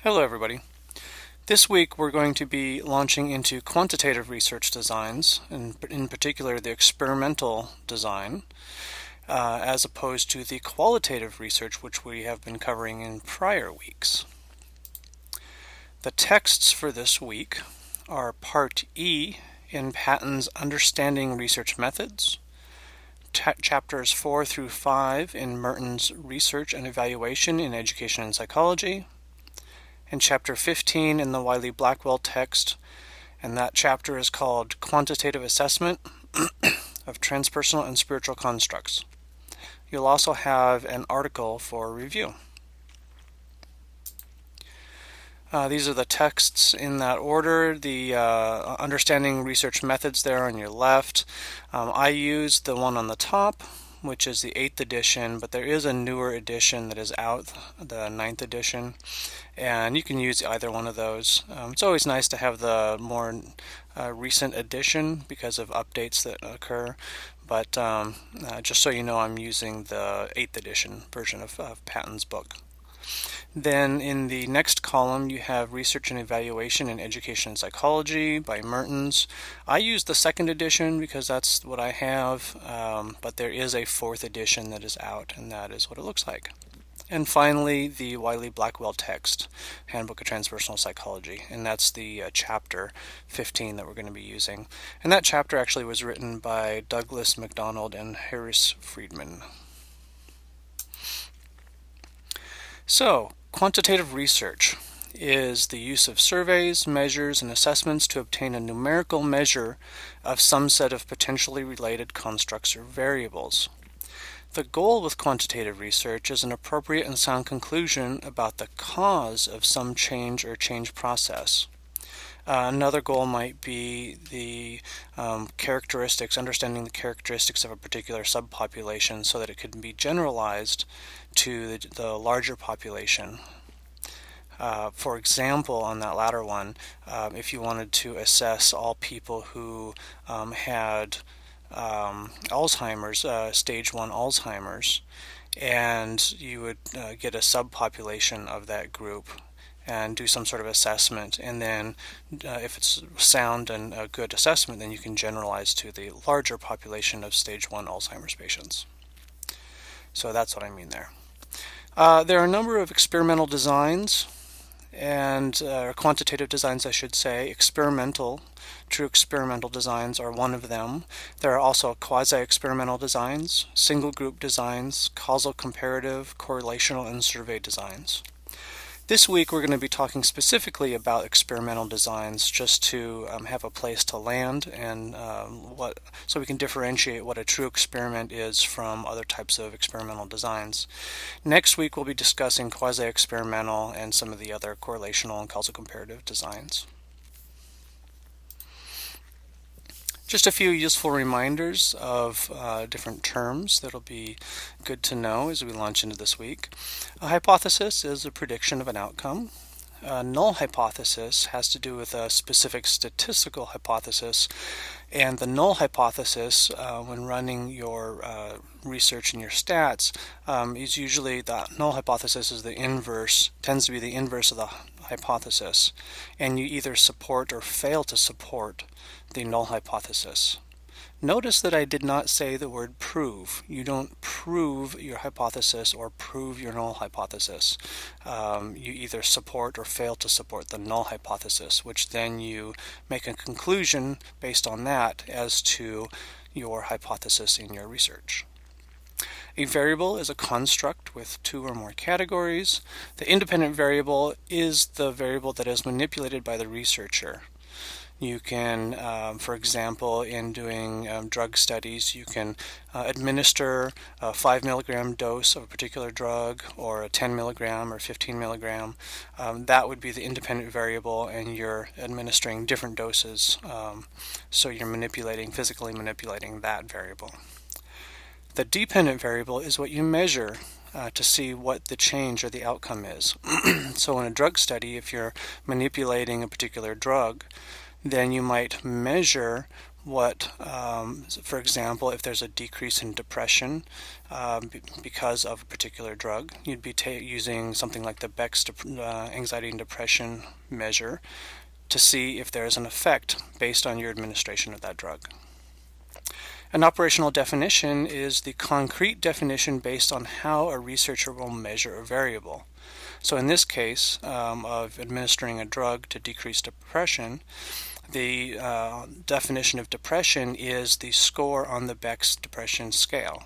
Hello everybody. This week we're going to be launching into quantitative research designs, and in particular the experimental design, as opposed to the qualitative research which we have been covering in prior weeks. The texts for this week are Part E in Patton's Understanding Research Methods, Chapters 4 through 5 in Merton's Research and Evaluation in Education and Psychology, and Chapter 15 in the Wiley-Blackwell text, and that chapter is called Quantitative Assessment of Transpersonal and Spiritual Constructs. You'll also have an article for review. These are the texts in that order. The Understanding Research Methods there on your left. I used the one on the top, which is the 8th edition, but there is a newer edition that is out, the 9th edition, and you can use either one of those. It's always nice to have the more recent edition because of updates that occur, but just so you know, I'm using the 8th edition version of Patton's book. Then in the next column you have Research and Evaluation in Education and Psychology by Mertens. I use the 2nd edition because that's what I have, but there is a 4th edition that is out, and that is what it looks like. And finally, the Wiley-Blackwell text, Handbook of Transpersonal Psychology, and that's the chapter 15 that we're going to be using. And that chapter actually was written by Douglas MacDonald and Harris Friedman. So, quantitative research is the use of surveys, measures, and assessments to obtain a numerical measure of some set of potentially related constructs or variables. The goal with quantitative research is an appropriate and sound conclusion about the cause of some change or change process. Another goal might be the understanding the characteristics of a particular subpopulation so that it can be generalized to the larger population. For example, on that latter one, if you wanted to assess all people who had Alzheimer's, stage 1 Alzheimer's, and you would get a subpopulation of that group and do some sort of assessment, and then if it's sound and a good assessment, then you can generalize to the larger population of stage 1 Alzheimer's patients. So that's what I mean there. There are a number of experimental designs, and quantitative designs, I should say. True experimental designs are one of them. There are also quasi-experimental designs, single group designs, causal comparative, correlational, and survey designs. This week we're going to be talking specifically about experimental designs, just to have a place to land and so we can differentiate what a true experiment is from other types of experimental designs. Next week we'll be discussing quasi-experimental and some of the other correlational and causal comparative designs. Just a few useful reminders of different terms that'll be good to know as we launch into this week. A hypothesis is a prediction of an outcome. A null hypothesis has to do with a specific statistical hypothesis, and the null hypothesis, when running your research and your stats, is usually the null hypothesis is tends to be the inverse of the hypothesis, and you either support or fail to support the null hypothesis. Notice that I did not say the word prove. You don't prove your hypothesis or prove your null hypothesis. You either support or fail to support the null hypothesis, which then you make a conclusion based on that as to your hypothesis in your research. A variable is a construct with 2 or more categories. The independent variable is the variable that is manipulated by the researcher. You can, for example, in doing drug studies, you can administer a 5 milligram dose of a particular drug, or a 10 milligram or 15 milligram. That would be the independent variable, and you're administering different doses, so you're physically manipulating that variable. The dependent variable is what you measure to see what the change or the outcome is. So in a drug study, if you're manipulating a particular drug, then you might measure for example, if there's a decrease in depression because of a particular drug, you'd be using something like the Beck's anxiety and depression measure to see if there is an effect based on your administration of that drug. An operational definition is the concrete definition based on how a researcher will measure a variable. So in this case of administering a drug to decrease depression, the definition of depression is the score on the Beck's depression scale,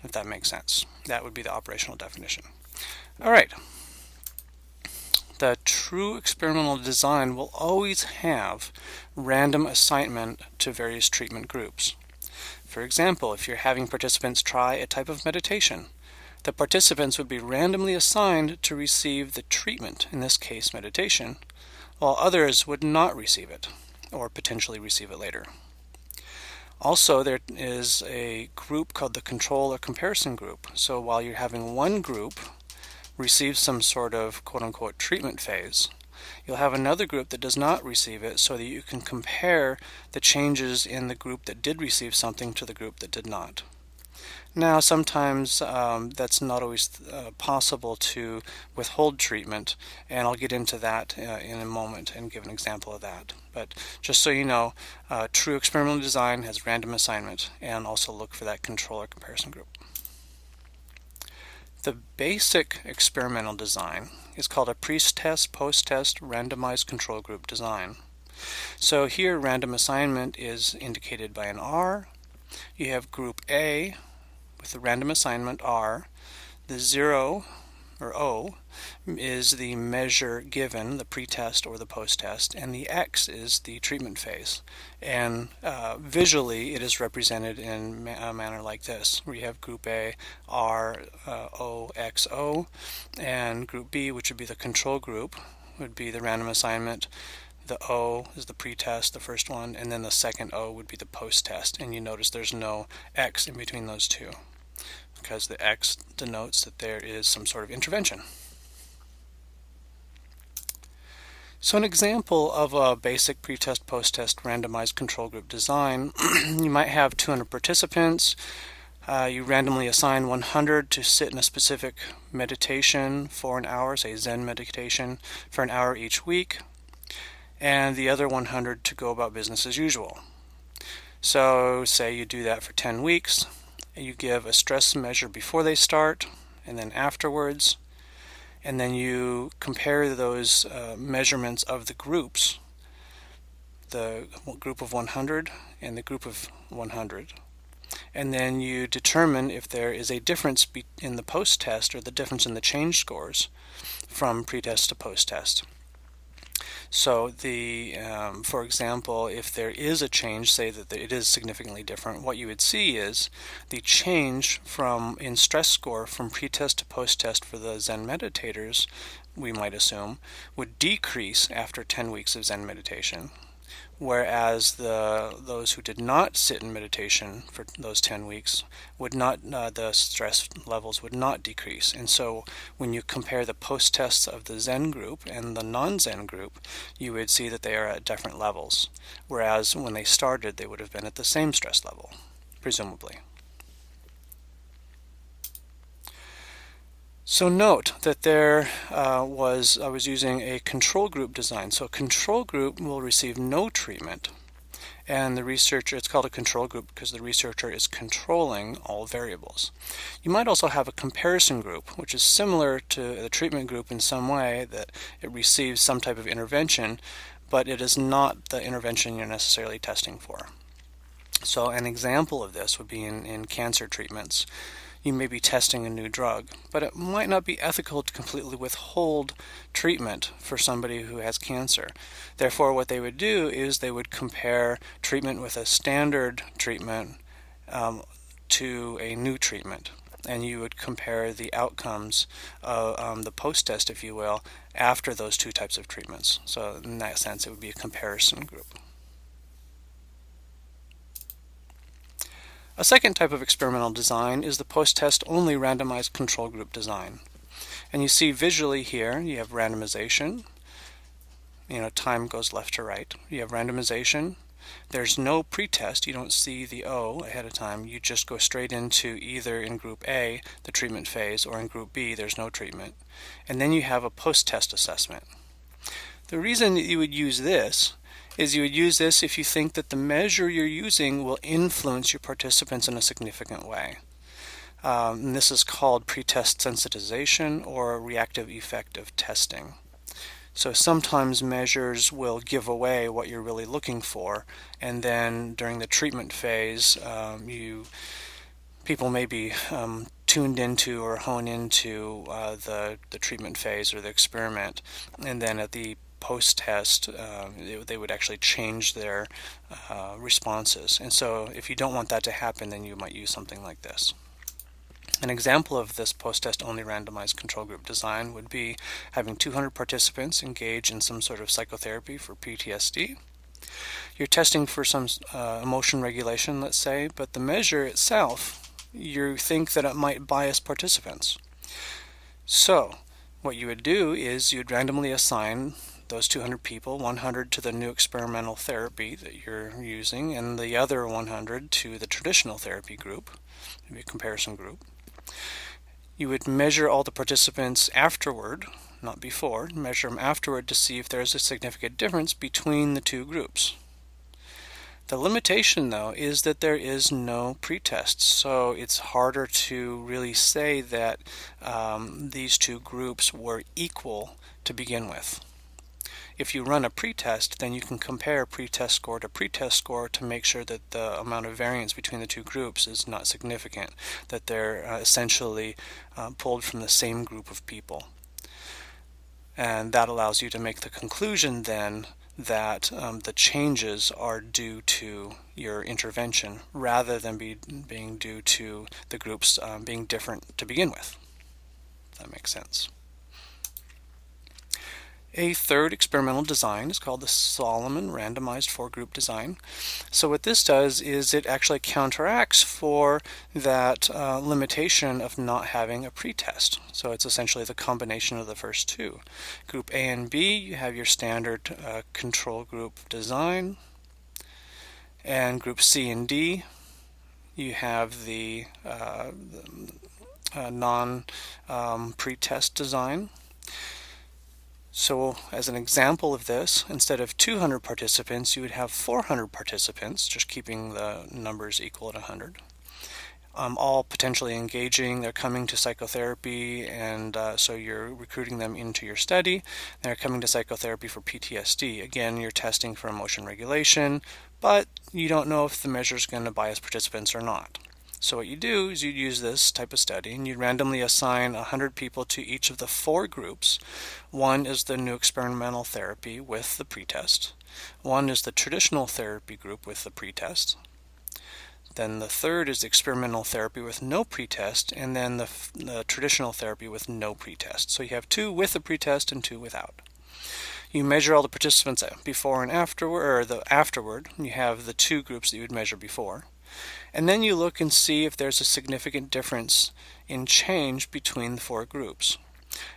if that makes sense. That would be the operational definition. All right. The true experimental design will always have random assignment to various treatment groups. For example, if you're having participants try a type of meditation, the participants would be randomly assigned to receive the treatment, in this case meditation, while others would not receive it, or potentially receive it later. Also, there is a group called the control or comparison group. So while you're having one group receive some sort of quote-unquote treatment phase, you'll have another group that does not receive it so that you can compare the changes in the group that did receive something to the group that did not. Now, sometimes that's not always possible to withhold treatment, and I'll get into that in a moment and give an example of that. But just so you know, true experimental design has random assignment, and also look for that control or comparison group. The basic experimental design is called a Pretest, Posttest, randomized control group design. So here random assignment is indicated by an R. You have group A with the random assignment R. The 0 or O is the measure given, the pretest or the posttest, and the X is the treatment phase. And visually it is represented in a manner like this, where you have group A, R, O, X, O, and group B, which would be the control group, would be the random assignment. The O is the pretest, the first one, and then the second O would be the posttest. And you notice there's no X in between those two, because the X denotes that there is some sort of intervention. So an example of a basic pretest, posttest, randomized control group design, you might have 200 participants. You randomly assign 100 to sit in a specific meditation for an hour, say Zen meditation, for an hour each week, and the other 100 to go about business as usual. So say you do that for 10 weeks. You give a stress measure before they start and then afterwards, and then you compare those measurements of the groups, the group of 100 and the group of 100, and then you determine if there is a difference in the post-test or the difference in the change scores from pretest to post-test. So for example, if there is a change, say that it is significantly different, what you would see is the change in stress score from pretest to post-test for the Zen meditators, we might assume, would decrease after 10 weeks of Zen meditation. Whereas those who did not sit in meditation for those 10 weeks would not, the stress levels would not decrease. And so when you compare the post-tests of the Zen group and the non-Zen group, you would see that they are at different levels. Whereas when they started, they would have been at the same stress level, presumably. So note that I was using a control group design. So a control group will receive no treatment, and the researcher, it's called a control group because the researcher is controlling all variables. You might also have a comparison group, which is similar to the treatment group in some way, that it receives some type of intervention, but it is not the intervention you're necessarily testing for. So an example of this would be in cancer treatments. You may be testing a new drug, but it might not be ethical to completely withhold treatment for somebody who has cancer. Therefore, what they would do is they would compare treatment with a standard treatment to a new treatment. And you would compare the outcomes of the post-test, if you will, after those two types of treatments. So in that sense, it would be a comparison group. A second type of experimental design is the post-test only randomized control group design. And you see visually here, you have randomization. Time goes left to right. You have randomization, there's no pretest. You don't see the O ahead of time. You just go straight into either in group A, the treatment phase, or in group B, there's no treatment. And then you have a post-test assessment. The reason that you would use this is you would use this if you think that the measure you're using will influence your participants in a significant way. And this is called pretest sensitization or reactive effect of testing. So sometimes measures will give away what you're really looking for, and then during the treatment phase, people may be tuned into or hone into the treatment phase or the experiment, and then at the post-test, they would actually change their responses. And so if you don't want that to happen, then you might use something like this. An example of this post-test only randomized control group design would be having 200 participants engage in some sort of psychotherapy for PTSD. You're testing for some emotion regulation, let's say, but the measure itself, you think that it might bias participants. So what you would do is you'd randomly assign those 200 people, 100 to the new experimental therapy that you're using, and the other 100 to the traditional therapy group, maybe a comparison group. You would measure all the participants afterward, not before, measure them afterward to see if there's a significant difference between the two groups. The limitation, though, is that there is no pretest, so it's harder to really say that these two groups were equal to begin with. If you run a pretest, then you can compare pretest score to pretest score to make sure that the amount of variance between the two groups is not significant, that they're essentially pulled from the same group of people. And that allows you to make the conclusion then that the changes are due to your intervention rather than being due to the groups being different to begin with. If that makes sense. A third experimental design is called the Solomon randomized four-group design. So what this does is it actually counteracts for that limitation of not having a pretest. So it's essentially the combination of the first two. Group A and B, you have your standard control group design. And group C and D, you have the non-pretest design. So as an example of this, instead of 200 participants, you would have 400 participants, just keeping the numbers equal at 100. All potentially engaging. They're coming to psychotherapy, and so you're recruiting them into your study. They're coming to psychotherapy for PTSD. Again, you're testing for emotion regulation, but you don't know if the measure is going to bias participants or not. So what you do is you'd use this type of study and you'd randomly assign 100 people to each of the four groups. One is the new experimental therapy with the pretest. One is the traditional therapy group with the pretest. Then the third is the experimental therapy with no pretest, and then the traditional therapy with no pretest. So you have two with a pretest and two without. You measure all the participants before and afterward, afterward. You have the two groups that you would measure before. And then you look and see if there's a significant difference in change between the four groups.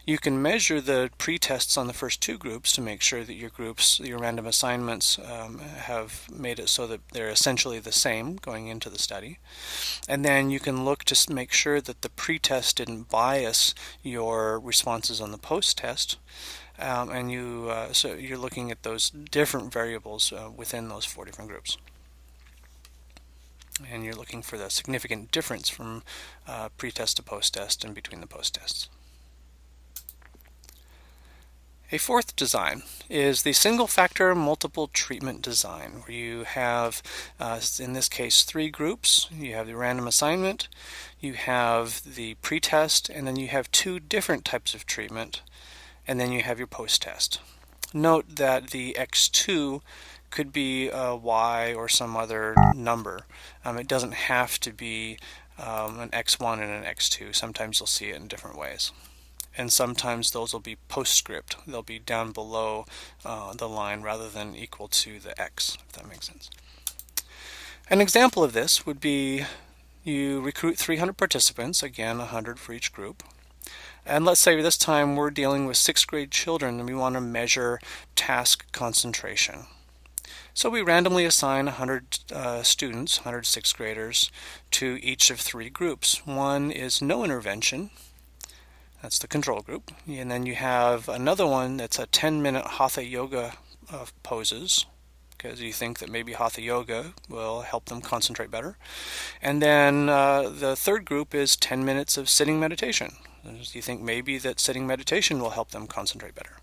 You can measure the pretests on the first two groups to make sure that your groups, your random assignments, have made it so that they're essentially the same going into the study. And then you can look to make sure that the pretest didn't bias your responses on the post-test. So you're looking at those different variables within those four different groups. And you're looking for the significant difference from pretest to post-test and between the post-tests. A fourth design is the single-factor multiple treatment design, where you have, in this case, three groups. You have the random assignment, you have the pretest, and then you have two different types of treatment, and then you have your post-test. Note that the X2 could be a Y or some other number. It doesn't have to be an X1 and an X2. Sometimes you'll see it in different ways. And sometimes those will be postscript. They'll be down below the line rather than equal to the X, if that makes sense. An example of this would be you recruit 300 participants, again 100 for each group. And let's say this time we're dealing with 6th grade children and we want to measure task concentration. So we randomly assign 100 students, 100 sixth graders, to each of three groups. One is no intervention, that's the control group, and then you have another one that's a 10-minute Hatha yoga poses, because you think that maybe Hatha yoga will help them concentrate better. And then the third group is 10 minutes of sitting meditation. You think maybe that sitting meditation will help them concentrate better.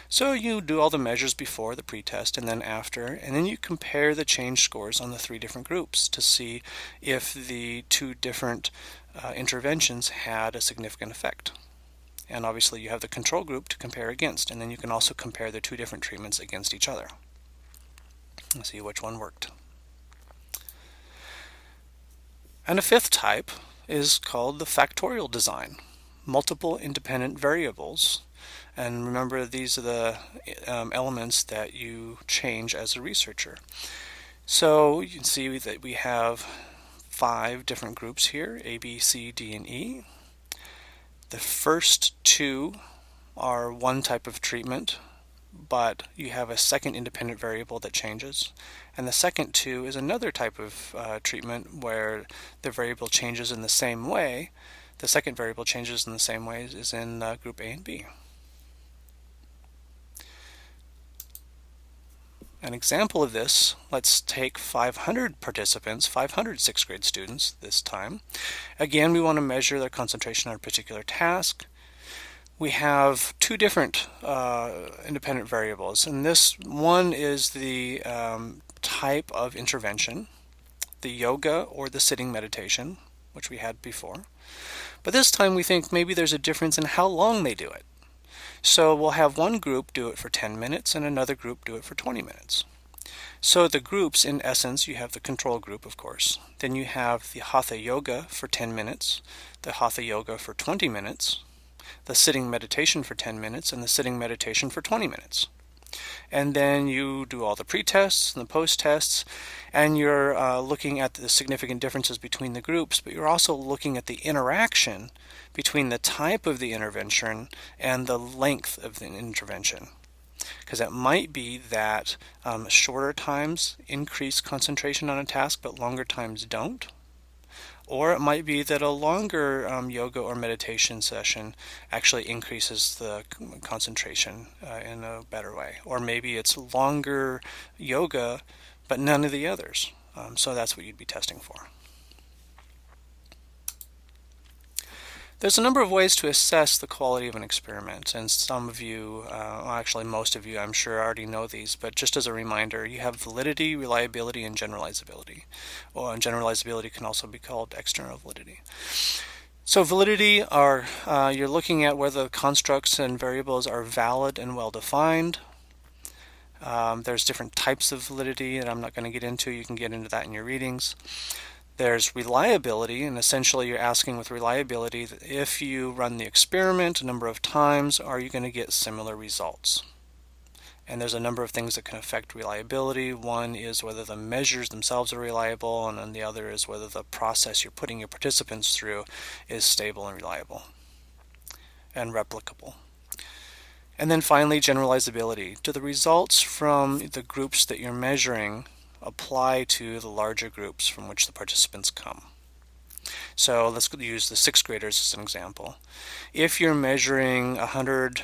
So you do all the measures before the pretest and then after, and then you compare the change scores on the three different groups to see if the two different interventions had a significant effect. And obviously you have the control group to compare against, and then you can also compare the two different treatments against each other and see which one worked. And a fifth type is called the factorial design, multiple independent variables. And remember, these are the elements that you change as a researcher. So you can see that we have 5 different groups here, A, B, C, D, and E. The first 2 are one type of treatment, but you have a second independent variable that changes. And the second 2 is another type of treatment where the variable changes in the same way. The second variable changes in the same way as in group A and B. An example of this, let's take 500 participants, 500 sixth grade students this time. Again, we want to measure their concentration on a particular task. We have 2 different independent variables, and this one is the type of intervention, the yoga or the sitting meditation, which we had before. But this time we think maybe there's a difference in how long they do it. So we'll have one group do it for 10 minutes and another group do it for 20 minutes. So the groups, in essence, you have the control group, of course. Then you have the Hatha yoga for 10 minutes, the Hatha yoga for 20 minutes, the sitting meditation for 10 minutes, and the sitting meditation for 20 minutes. And then you do all the pre-tests and the post-tests, and you're looking at the significant differences between the groups, but you're also looking at the interaction between the type of the intervention and the length of the intervention. Because it might be that shorter times increase concentration on a task, but longer times don't. Or it might be that a longer yoga or meditation session actually increases the concentration in a better way. Or maybe it's longer yoga, but none of the others. So that's what you'd be testing for. There's a number of ways to assess the quality of an experiment, and some of you, actually most of you I'm sure already know these, but just as a reminder, you have validity, reliability, and generalizability. And generalizability can also be called external validity. So validity are, you're looking at whether the constructs and variables are valid and well defined. There's different types of validity that I'm not going to get into. You can get into that in your readings. There's reliability, and essentially you're asking with reliability that if you run the experiment a number of times, are you going to get similar results? And there's a number of things that can affect reliability. One is whether the measures themselves are reliable, and then the other is whether the process you're putting your participants through is stable and reliable and replicable. And then finally, generalizability. Do the results from the groups that you're measuring apply to the larger groups from which the participants come? So let's use the sixth graders as an example. If you're measuring 100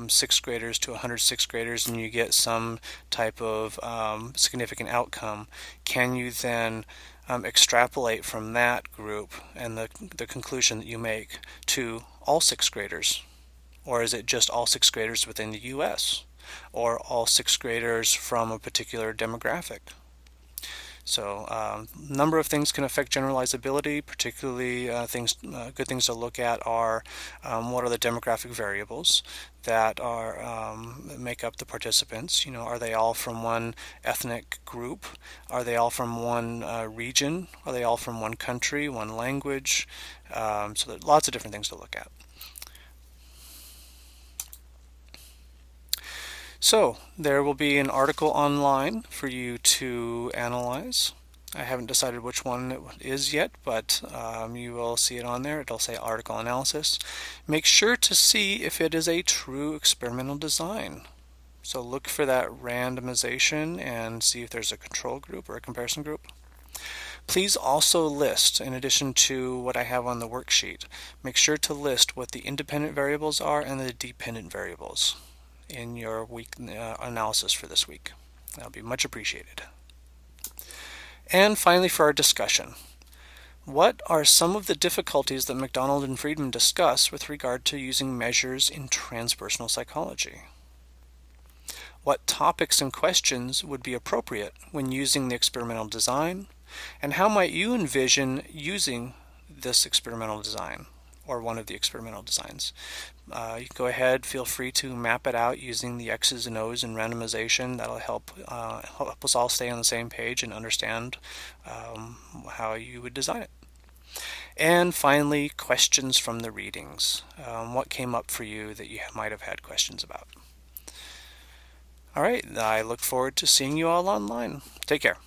sixth graders to 100 sixth graders and you get some type of significant outcome, can you then extrapolate from that group and the conclusion that you make to all sixth graders? Or is it just all sixth graders within the US? Or all sixth graders from a particular demographic? So a number of things can affect generalizability, particularly good things to look at are what are the demographic variables that are make up the participants. You know, are they all from one ethnic group? Are they all from one region? Are they all from one country, one language? So there's lots of different things to look at. So there will be an article online for you to analyze. I haven't decided which one it is yet, but you will see it on there. It'll say article analysis. Make sure to see if it is a true experimental design. So look for that randomization and see if there's a control group or a comparison group. Please also list, in addition to what I have on the worksheet, make sure to list what the independent variables are and the dependent variables in your week analysis for this week. That'll be much appreciated. And finally, for our discussion, what are some of the difficulties that McDonald and Friedman discuss with regard to using measures in transpersonal psychology? What topics and questions would be appropriate when using the experimental design? And how might you envision using this experimental design or one of the experimental designs? You can go ahead, feel free to map it out using the X's and O's in randomization. That'll help us all stay on the same page and understand how you would design it. And finally, questions from the readings. What came up for you that you might have had questions about? All right, I look forward to seeing you all online. Take care.